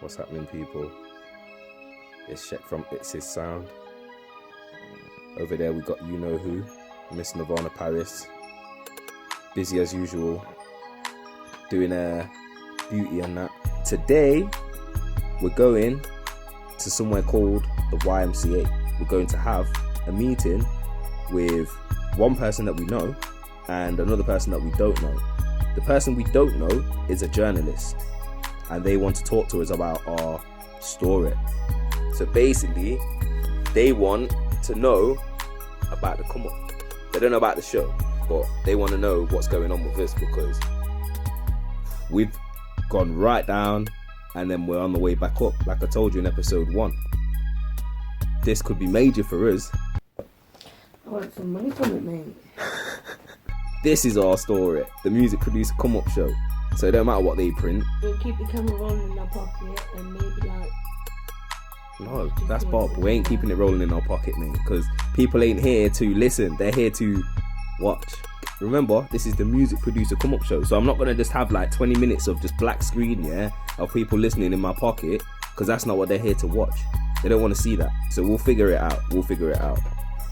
What's happening, people? It's Shek from ITSHISSOUND. Over there we got you know who, Miss Nirvana-Paris. Busy as usual, doing beauty and that. Today we're going to somewhere called the YMCA. We're going to have a meeting with one person that we know and another person that we don't know. The person we don't know is a journalist, and they want to talk to us about our story. So basically, they want to know about the Comeup. They don't know about the show, but they want to know what's going on with us, because we've gone right down and then we're on the way back up, like I told you in episode 1. This could be major for us. I want some money from it, mate. This is our story, the music producer Comeup show. So it don't matter what they print. We'll keep the camera rolling in our pocket and maybe like... No, that's Bob. We ain't keeping it rolling in our pocket, mate, because people ain't here to listen. They're here to watch. Remember, this is the music producer Comeup show. So I'm not going to just have like 20 minutes of just black screen, yeah, of people listening in my pocket, because that's not what they're here to watch. They don't want to see that. So we'll figure it out. We'll figure it out.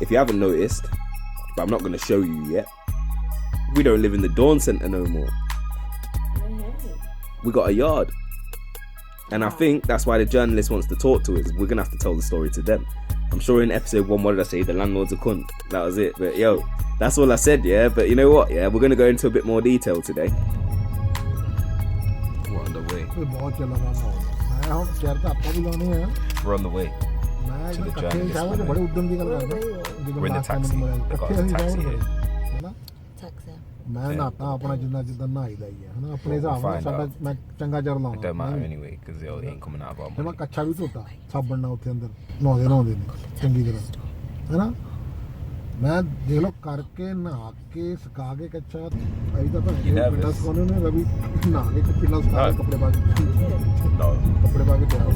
If you haven't noticed, but I'm not going to show you yet, we don't live in the Dawn Centre no more. We got a yard. And I think that's why the journalist wants to talk to us. We're going to have to tell the story to them. I'm sure in episode 1, what did I say? The landlord's a cunt. That was it. But yo, that's all I said, yeah? But you know what, yeah? We're going to go into a bit more detail today. We're on the way. We're on the way to the journalist. We're in the taxi. We've got a taxi here. ਮੈਂ ਨਾਤਾ ਆਪਣਾ ਜਿੰਨਾ ਜਿੱਦਾਂ ਨਹਾਈਦਾ ਹੀ ਹੈ ਹਨਾ ਆਪਣੇ ਹਿਸਾਬ ਨਾਲ ਸਾਡਾ ਮੈਂ ਚੰਗਾ ਜਰ ਲਾਉਣਾ It don't matter anyway because it ain't coming out of our ਮੈਂ money. ਕੱਛਾ ਵੀ ਧੋਤਾ ਸਾਬਣ ਨਾਲ ਉੱਥੇ ਅੰਦਰ ਨਹਾਉਂਦੇ ਨੇ ਚੰਗੀ ਤਰ੍ਹਾਂ ਹੈਨਾ ਮੈਂ ਦੇਖ ਲਓ ਕਰਕੇ ਨਹਾ ਕੇ ਸੁਕਾ ਕੇ ਕੱਛਾ ਅਈ ਤਾਂ ਪਿੰਡਾ ਸੋਨੇ ਨੇ ਰਵੀ ਨਹਾ ਕੇ ਪਿੰਡਾ ਸੁਕਾ ਕੇ ਕੱਪੜੇ ਪਾ ਕੇ ਕੱਪੜੇ ਪਾ ਕੇ ਤਿਆਰ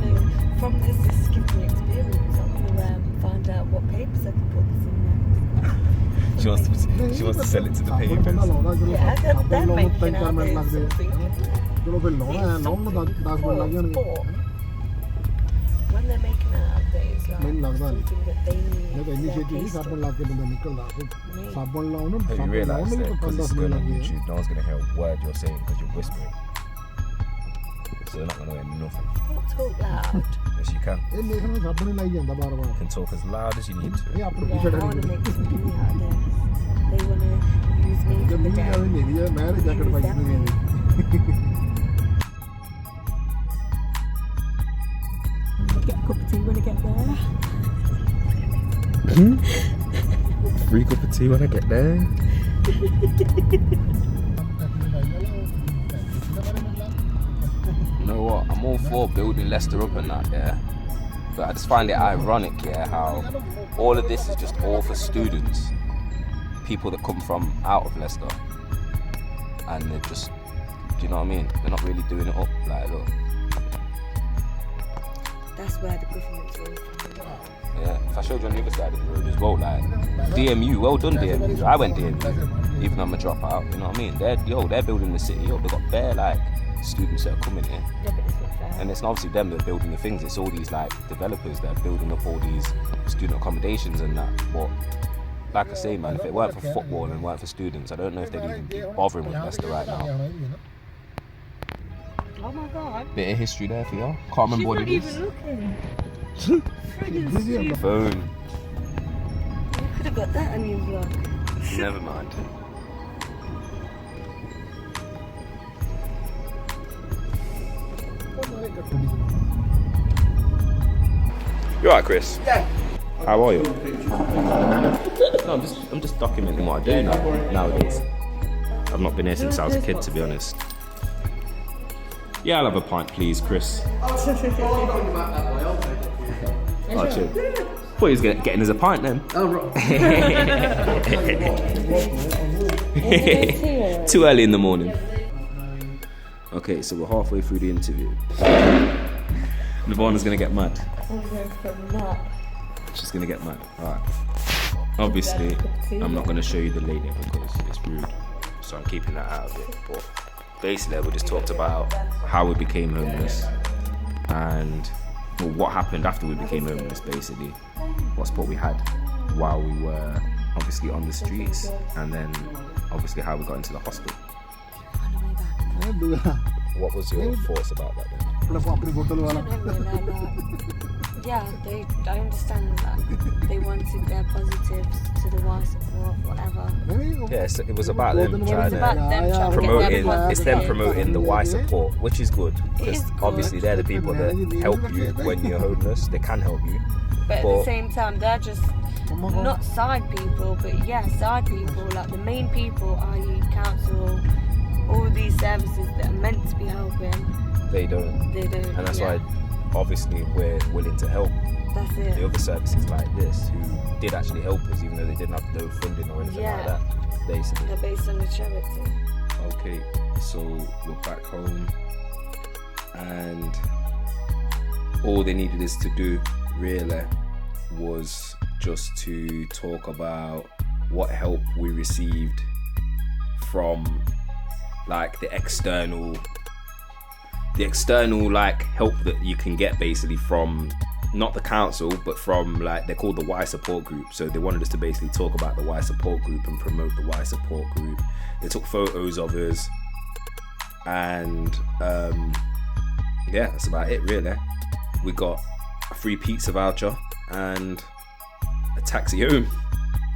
From this skipping experience, I'm going to find out what papers I can put this in there. She wants to sell it to the papers. Yeah, they're making out there's something. ਚਲੋ ਫਿਰ ਲਾਉਣਾ ਹੈ ਲਾਉਣ ਨੂੰ 10 minute ਲੱਗ ਜਾਣਗੇ When they're making out there's like ਮੈਨੂੰ ਲੱਗਦਾ something that they need. ਨਹੀਂ ਤਾਂ ਇੰਨੀ ਛੇਤੀ ਨਹੀਂ ਸਾਬਣ ਲਾ ਕੇ ਬੰਦਾ ਨਿਕਲਦਾ ਸਾਬਣ ਲਾਉਣ ਨੂੰ Have you ਸਾਬਣ ਲਾਉਣ realised ਨੂੰ that because 10 it's minute going on ਲੱਗ ਗਏ YouTube, no one's going to hear a word you're saying because you're whispering. So they're not going to hear nothing. Don't talk loud. Yes, you can. ਇਹ ਮੇਰੇ ਨਾਲ ਸਾਬਣ ਹੀ ਲਾਈ ਜਾਂਦਾ ਬਾਰ-ਬਾਰ You can talk as loud as you need to. ਇਹ ਆਪਣੀ Yeah, I t shirt want to ਹੈ make some money out there. They want to use me for the ਜਮੀਨ day. ਵਾਲੀ ਨਹੀਂ ਹੈ ਮੈਂ ਇਹ ਜੈਕਟ ਪਾਈ ਨਹੀਂ Get a cup of tea when I get there. Free cup of tea when I get there. You know what? I'm all for building Leicester up and that, yeah. But I just find it ironic, yeah, how all of this is just all for students, people that come from out of Leicester, and they're just, do you know what I mean? They're not really doing it up, like, look. That's where the government's going. Yeah, if I showed you on the other side of the road as well, like, DMU, well done DMU. I went DMU, even though I'm a dropout, you know what I mean? They're building the city up. They've got bare, like, students that are coming here. Yeah, but it's not fair. And it's not obviously them that are building the things, it's all these, like, developers that are building up all these student accommodations and that. But, like I say, man, if it weren't for football and weren't for students, I don't know if they'd even be bothering with Leicester right now. Oh my god. Bit of history there for y'all. Can't remember what it is. She's not even looking. Friggin' Phone. You could have got that on your vlog. Never mind. You alright, Chris? Yeah. How are you? No, I'm just documenting what I do nowadays. I've not been here since I was a kid, to be honest. Yeah, I'll have a pint, please, Chris. Oh, chill. Thought he was getting us a pint then. Oh, right. Too early in the morning. Okay, so we're halfway through the interview. Nirvana's gonna get mad. I'm going for a nap. She's gonna get mad. Alright. Obviously, I'm not gonna show you the lady because it's rude. So I'm keeping that out of it. But basically, we just talked about how we became homeless and what happened after we became homeless, basically. What support we had while we were obviously on the streets, and then obviously how we got into the hospital. What was your thoughts about that then? Yeah, I understand that they wanted their positives to the Y support, whatever. Yeah, so it was about them trying about them trying to promoting. get their It's them positive. promoting the Y support, which is good, It because is good. obviously they're the people that help you when you're homeless. They can help you. But at the same time, they're just not side people, but yeah, side people. Like the main people, i.e. council, all these services that are meant to be helping, They don't. And that's why obviously we're willing to help That's the it. other services like this, who did actually help us, even though they didn't have no funding or anything like that, basically. They're based on the charity. Okay, so we're back home, and all they needed us to do really was just to talk about what help we received from like the external like help that you can get basically from not the council, but from like, they're called the Y support group. So they wanted us to basically talk about the Y support group and promote the Y support group. They took photos of us, and yeah, that's about it really. We got a free pizza voucher and a taxi home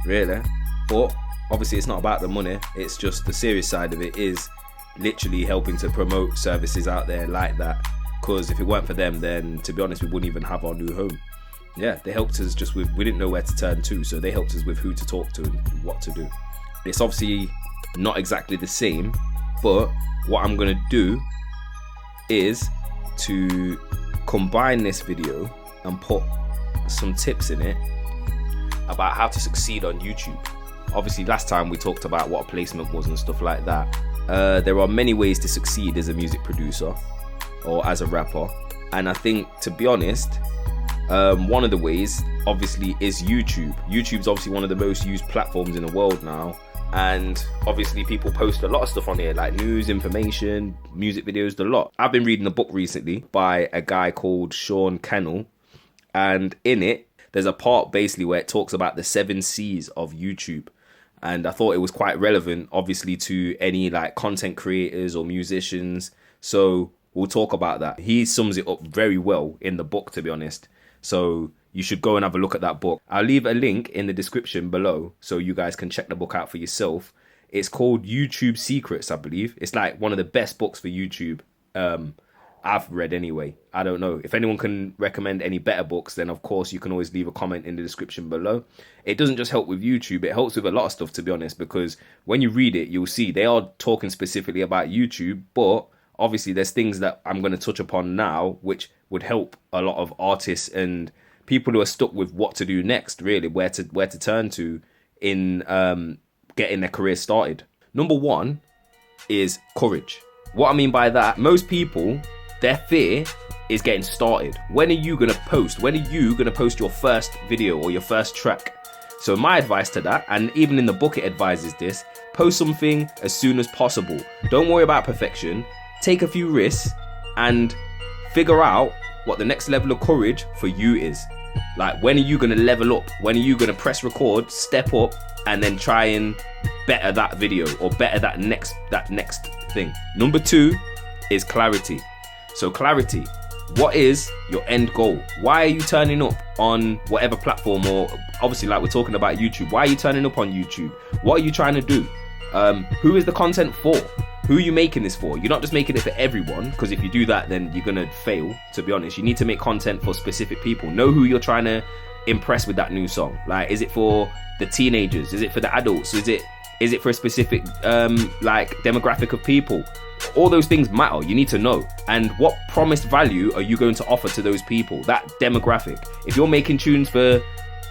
really. But obviously it's not about the money, it's just the serious side of it is literally helping to promote services out there like that, because if it weren't for them, then to be honest, we wouldn't even have our new home. Yeah, they helped us just with, we didn't know where to turn to, so they helped us with who to talk to and what to do. It's obviously not exactly the same, but what I'm gonna do is to combine this video and put some tips in it about how to succeed on YouTube. Obviously last time we talked about what a placement was and stuff like that. There are many ways to succeed as a music producer or as a rapper, and I think, to be honest, one of the ways obviously is YouTube. YouTube's obviously one of the most used platforms in the world now, and obviously people post a lot of stuff on here, like news, information, music videos, the lot. I've been reading a book recently by a guy called Sean Kennel, and in it there's a part basically where it talks about the 7 C's of YouTube. And I thought it was quite relevant, obviously, to any like content creators or musicians. So we'll talk about that. He sums it up very well in the book, to be honest. So you should go and have a look at that book. I'll leave a link in the description below so you guys can check the book out for yourself. It's called YouTube Secrets, I believe. It's like one of the best books for YouTube I've read anyway. I don't know. If anyone can recommend any better books, then of course you can always leave a comment in the description below. It doesn't just help with YouTube, it helps with a lot of stuff, to be honest, because when you read it, you'll see they are talking specifically about YouTube, but obviously there's things that I'm going to touch upon now which would help a lot of artists and people who are stuck with what to do next, really, where to turn to in getting their career started. Number 1 is courage. What I mean by that, most people, their fear is getting started. When are you gonna post? When are you gonna post your first video or your first track? So my advice to that, and even in the book it advises this, post something as soon as possible. Don't worry about perfection. Take a few risks and figure out what the next level of courage for you is. Like, when are you gonna level up? When are you gonna press record, step up, and then try and better that video or better that next thing? Number 2 is clarity. So clarity, what is your end goal? Why are you turning up on whatever platform, or obviously like we're talking about YouTube, why are you turning up on YouTube? What are you trying to do? Who is the content for? Who are you making this for? You're not just making it for everyone, because if you do that, then you're gonna fail, to be honest. You need to make content for specific people. Know who you're trying to impress with that new song. Like, is it for the teenagers? Is it for the adults? Is it for a specific like demographic of people? All those things matter. You need to know. And what promised value are you going to offer to those people, that demographic? If you're making tunes for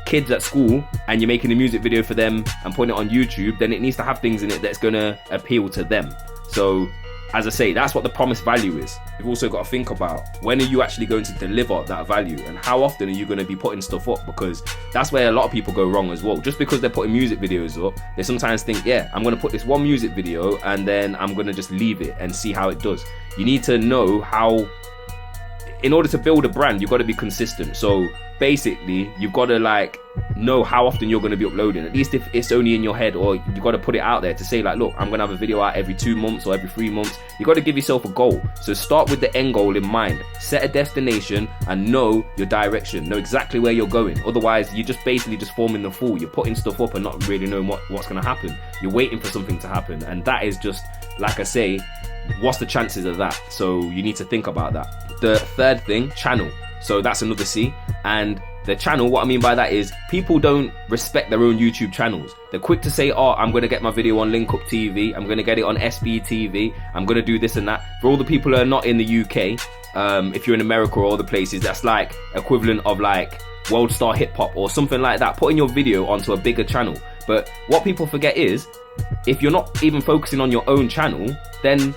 kids at school and you're making a music video for them and putting it on YouTube, then it needs to have things in it that's going to appeal to them. So as I say, that's what the promised value is. You've also got to think about, when are you actually going to deliver that value, and how often are you going to be putting stuff up? Because that's where a lot of people go wrong as well. Just because they're putting music videos up, they sometimes think, yeah, I'm going to put this one music video and then I'm going to just leave it and see how it does. You need to know how in order to build a brand, you've got to be consistent. So basically, you've got to like know how often you're going to be uploading. At least if it's only in your head, or you've got to put it out there to say like, look, I'm going to have a video out every 2 months or every 3 months. You've got to give yourself a goal. So start with the end goal in mind. Set a destination and know your direction. Know exactly where you're going. Otherwise, you're just basically just forming the fool. You're putting stuff up and not really knowing what's going to happen. You're waiting for something to happen. And that is just, like I say, what's the chances of that? So you need to think about that. The third thing, channel. So that's another C. And the channel, what I mean by that is people don't respect their own YouTube channels. They're quick to say, oh, I'm going to get my video on Link Up TV. I'm going to get it on SB TV. I'm going to do this and that. For all the people who are not in the UK, if you're in America or other places, that's like equivalent of like World Star Hip Hop or something like that. Putting your video onto a bigger channel. But what people forget is, if you're not even focusing on your own channel, then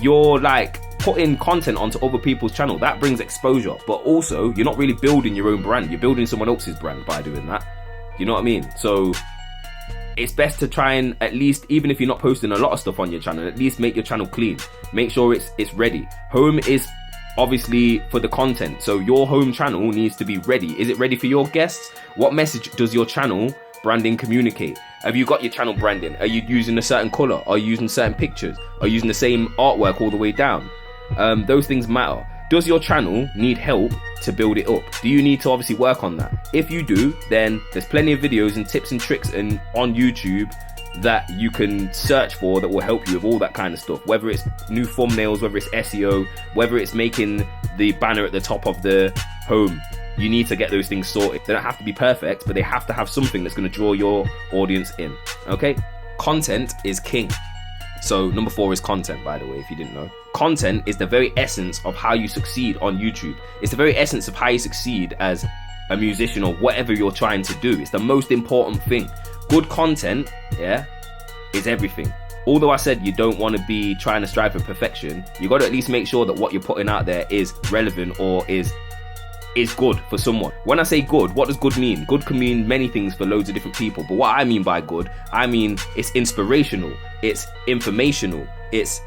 you're like putting content onto other people's channel. That brings exposure, but also you're not really building your own brand. You're building someone else's brand by doing that. You know what I mean? So it's best to try and, at least, even if you're not posting a lot of stuff on your channel, at least make your channel clean. Make sure it's ready. Home is obviously for the content, so your home channel needs to be ready. Is it ready for your guests? What message does your channel branding communicate? Have you got your channel branding? Are you using a certain color? Are you using certain pictures? Are you using the same artwork all the way down? Those things matter. Does your channel need help to build it up? Do you need to obviously work on that? If you do, then there's plenty of videos and tips and tricks on YouTube that you can search for that will help you with all that kind of stuff. Whether it's new thumbnails, whether it's SEO, whether it's making the banner at the top of the home. You need to get those things sorted. They don't have to be perfect, but they have to have something that's going to draw your audience in. Okay? Content is king. So number 4 is content, by the way, if you didn't know. Content is the very essence of how you succeed on YouTube. It's the very essence of how you succeed as a musician or whatever you're trying to do. It's the most important thing. Good content, yeah, is everything. Although I said you don't want to be trying to strive for perfection, you got to at least make sure that what you're putting out there is relevant or is good for someone. When I say good, what does good mean? Good can mean many things for loads of different people, but what I mean by good, I mean it's inspirational, it's informational, it's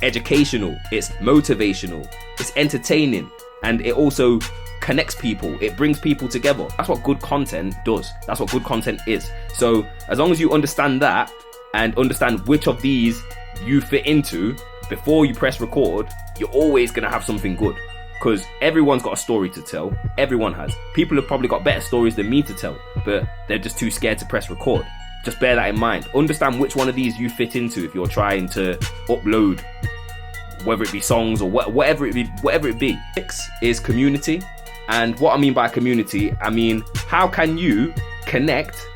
educational, it's motivational, it's entertaining, and it also connects people. It brings people together. That's what good content does. That's what good content is. So as long as you understand that and understand which of these you fit into before you press record, you're always going to have something good. Because everyone's got a story to tell. Everyone has. People have probably got better stories than me to tell, but they're just too scared to press record. Just bear that in mind. Understand which one of these you fit into if you're trying to upload, whether it be songs or whatever it be. 6 is community. And what I mean by community, I mean, how can you connect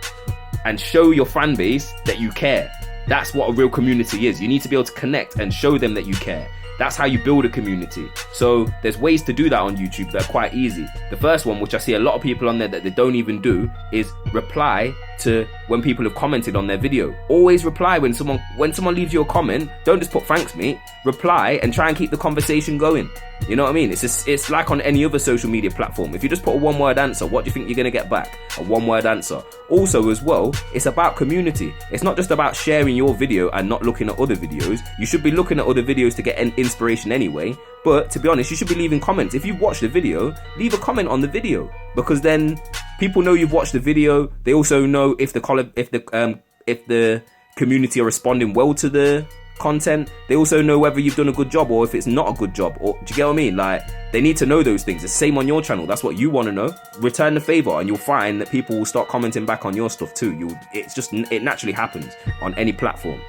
and show your fan base that you care? That's what a real community is. You need to be able to connect and show them that you care. That's how you build a community. So there's ways to do that on YouTube that are quite easy. The first one, which I see a lot of people on there that they don't even do, is reply to when people have commented on their video. Always reply when someone leaves you a comment. Don't just put thanks mate. Reply and try and keep the conversation going. You know what I mean? It's like on any other social media platform. If you just put a one-word answer, what do you think you're going to get back? A one-word answer. Also as well, it's about community. It's not just about sharing your video and not looking at other videos. You should be looking at other videos to get an inspiration anyway. But to be honest, you should be leaving comments. If you've watched the video, leave a comment on the video, because then people know you've watched the video. They also know if the community are responding well to the content. They also know whether you've done a good job or if it's not a good job. Or do you get what I mean? Like, they need to know those things. The same on your channel. That's what you want to know. Return the favor, and you'll find that people will start commenting back on your stuff too. It naturally happens on any platform.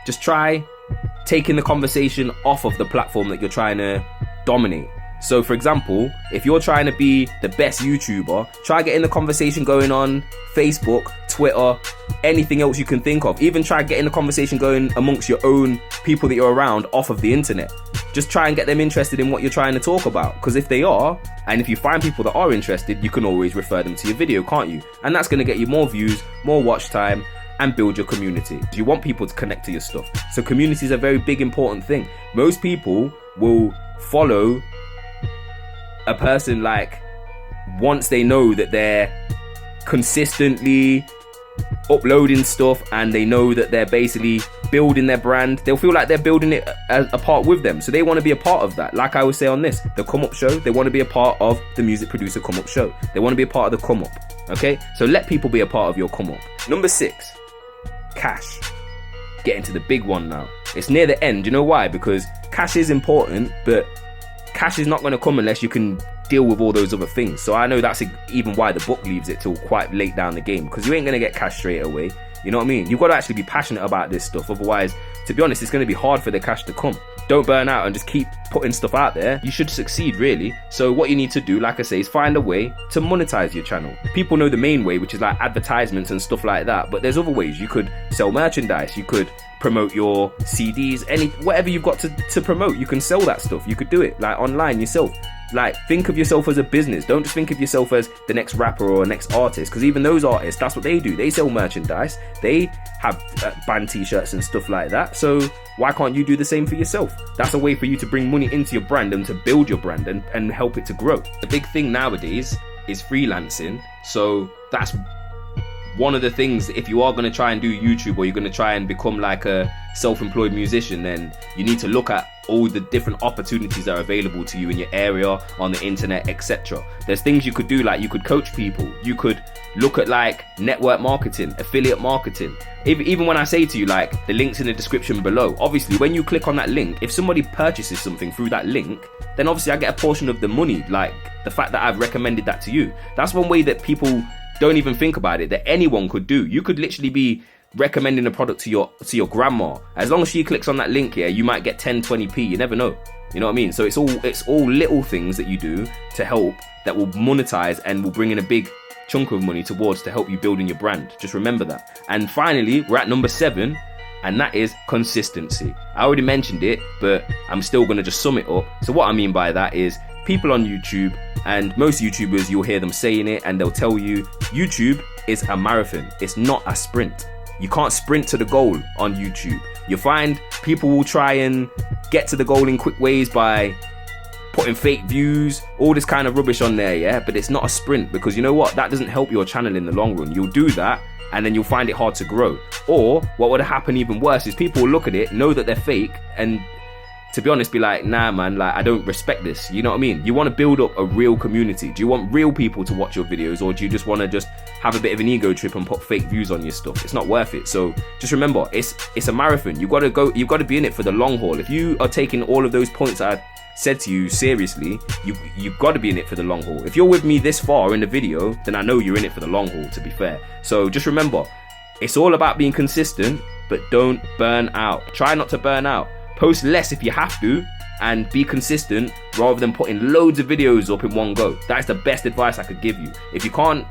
Just try taking the conversation off of the platform that you're trying to dominate. So for example, if you're trying to be the best YouTuber, try getting the conversation going on Facebook, Twitter, anything else you can think of. Even try getting the conversation going amongst your own people that you're around off of the internet. Just try and get them interested in what you're trying to talk about. Because if they are, and if you find people that are interested, you can always refer them to your video, can't you? And that's going to get you more views, more watch time, and build your community. You want people to connect to your stuff. So community is a very big, important thing. Most people will follow a person like once they know that they're consistently uploading stuff and they know that they're basically building their brand, they'll feel like they're building it apart with them. So they want to be a part of that. Like I would say on this, the Comeup show, they want to be a part of the music producer Comeup show. They want to be a part of the Comeup. Okay, so let people be a part of your Comeup. Number 6, cash. Getting to the big one now. It's near the end. You know why? Because cash is important, but cash is not going to come unless you can deal with all those other things. So I know that's even why the book leaves it till quite late down the game, because you ain't going to get cash straight away. You know what I mean? You've got to actually be passionate about this stuff. Otherwise, to be honest, it's going to be hard for the cash to come. Don't burn out and just keep putting stuff out there. You should succeed, really. So what you need to do, like I say, is find a way to monetize your channel. People know the main way, which is like advertisements and stuff like that. But there's other ways. You could sell merchandise. You could promote your CDs, whatever you've got to promote. You can sell that stuff. You could do it like online yourself. Like, think of yourself as a business. Don't just think of yourself as the next rapper or next artist, because even those artists, that's what they do. They sell merchandise. They have band t-shirts and stuff like that. So why can't you do the same for yourself? That's a way for you to bring money into your brand and to build your brand and help it to grow. The big thing nowadays is freelancing. So that's one of the things. If you are going to try and do YouTube, or you're going to try and become like a self-employed musician, then you need to look at all the different opportunities that are available to you in your area, on the internet, etc. There's things you could do, like you could coach people, you could look at like network marketing, affiliate marketing. Even when I say to you, like, the link's in the description below, obviously when you click on that link, if somebody purchases something through that link, then obviously I get a portion of the money, like the fact that I've recommended that to you. That's one way that people don't even think about it, that anyone could do. You could literally be recommending a product to your grandma. As long as she clicks on that link here, you might get 10-20p. You never know. You know what I mean? So it's all little things that you do to help, that will monetize and will bring in a big chunk of money towards to help you building your brand. Just remember that. And finally, we're at number 7, and that is consistency. I already mentioned it, but I'm still going to just sum it up. So what I mean by that is, people on YouTube, and most YouTubers, you'll hear them saying it, and they'll tell you YouTube is a marathon. It's not a sprint. You can't sprint to the goal on YouTube. You find people will try and get to the goal in quick ways by putting fake views, all this kind of rubbish on there, yeah? But it's not a sprint, because you know what? That doesn't help your channel in the long run. You'll do that, and then you'll find it hard to grow. Or what would happen even worse is people will look at it, know that they're fake, and to be honest, be like, nah man, like, I don't respect this. You know what I mean? You want to build up a real community. Do you want real people to watch your videos, or do you just want to just have a bit of an ego trip and put fake views on your stuff? It's not worth it. So just remember, it's a marathon. You've got to be in it for the long haul. If you are taking all of those points I said to you seriously, you've got to be in it for the long haul. If you're with me this far in the video, then I know you're in it for the long haul, to be fair. So just remember, it's all about being consistent, but don't burn out. Try not to burn out. Post less if you have to, and be consistent rather than putting loads of videos up in one go. That's the best advice I could give you. If you can't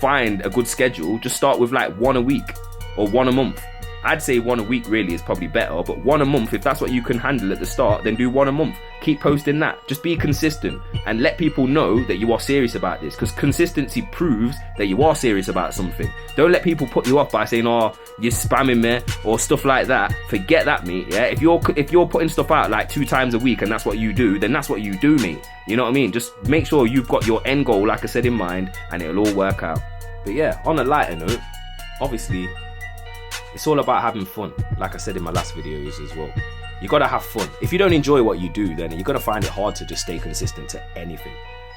find a good schedule, just start with like 1 a week or 1 a month. I'd say 1 a week really is probably better, but 1 a month, if that's what you can handle at the start, then do 1 a month. Keep posting that. Just be consistent and let people know that you are serious about this, because consistency proves that you are serious about something. Don't let people put you off by saying, oh, you're spamming me or stuff like that. Forget that, mate. Yeah, if you're putting stuff out like 2 times a week and that's what you do, then that's what you do, mate. You know what I mean? Just make sure you've got your end goal, like I said, in mind, and it'll all work out. But yeah, on a lighter note, obviously it's all about having fun, like I said in my last videos as well. You gotta have fun. If you don't enjoy what you do, then you're gonna find it hard to just stay consistent to anything.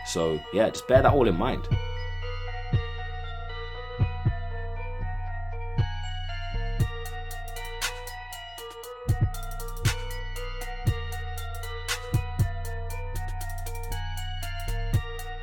So yeah, just bear that all in mind.